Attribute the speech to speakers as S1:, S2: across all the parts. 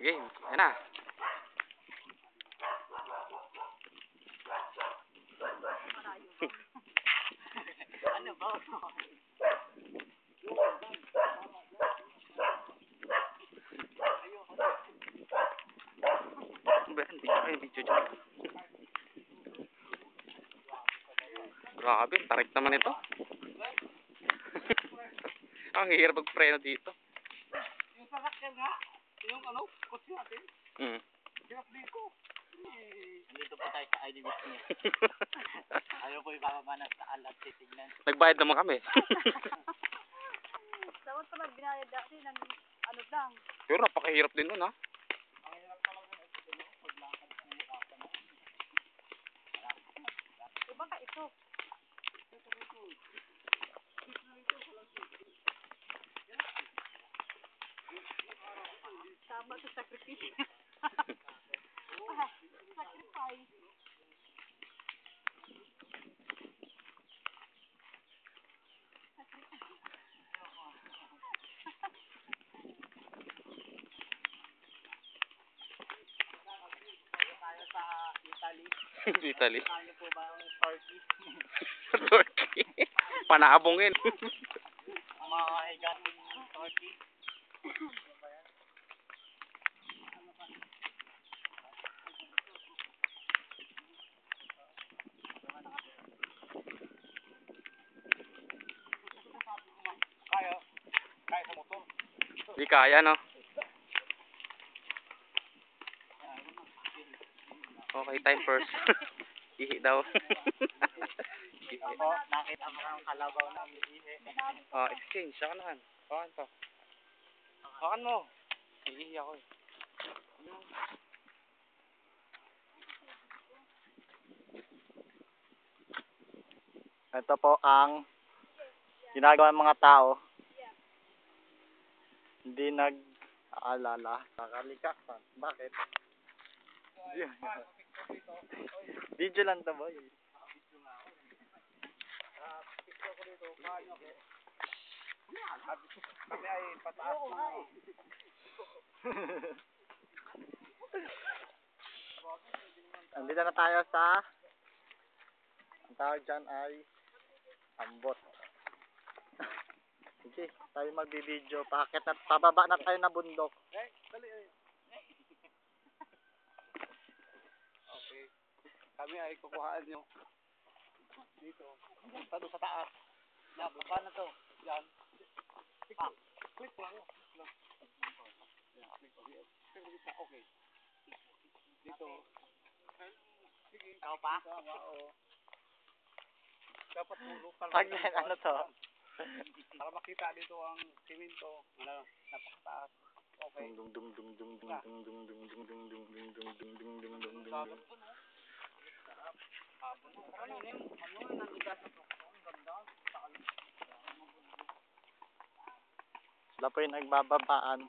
S1: Game. Ayan na.
S2: Ano ba?
S1: Grabe, tarik naman ito. Ang hirap magpreno dito.
S2: Yung sasakyan nga, yung ano, kutsi natin. Hirap dito. Nandito po tayo sa ID Witness. Ayaw po ibababa na sa alat titignan.
S1: Nagbayad naman kami.
S3: Dapat pala binayad dati ng ano lang.
S1: Pero napakahirap din nun, ha?
S2: Ang hirap talaga na ito, paglakad sa mga kasa mo.
S3: Iba ka ito. Tama sa sacrifice. Sacrifice.
S2: Tayo sa Italy.
S1: Italy.
S2: Tayo po ba ang Turkey?
S1: Turkey. Panabongin.
S2: Ang mga higating Turkey. Kaya sa motor.
S1: Hindi kaya, no? Okay, time first. Ihi daw.
S2: Ako, nakita mo ang kalabaw na umiihi.
S1: Oh, exchange. Saka naman. Hawakan to. Hawakan mo. Iihi ako eh.
S2: Ito po ang ginagawa ng mga tao. Hindi nag-aalala sa kalikasan. Bakit? Video lang to, boy. Kami ay pataas na. Andito na tayo sa ang tawag dyan ay ambot. Sige, tayo magbibideo. Pakit at pababa na tayo na bundok.
S4: Okay. Kami ay kukuhaan nyo dito. Tado sa taas. Na, baba na to. Yan. Click lang. Okay. Dito. Sige.
S2: Ikaw pa?
S4: Oo. Dapat tulukal.
S2: Tagline, ano to?
S4: Para makita dito ang simento. Ano, napakataas. Okay.
S2: Dung dung dung dung dung dung dung dung dung dung dung dung dung dung dung dung dung dung. Sila po yung nagbababaan.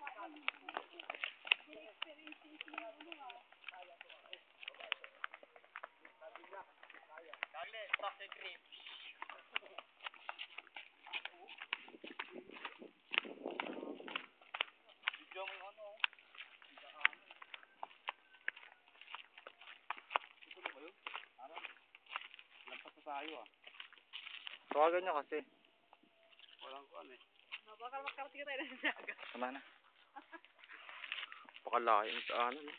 S4: Lampas na tayo ah.
S2: Tawagan nyo kasi.
S4: Walang kuhan eh.
S3: Baka makarating tayo ng dagat.
S2: Tama na.
S1: Pakalaki yung sa ano, no?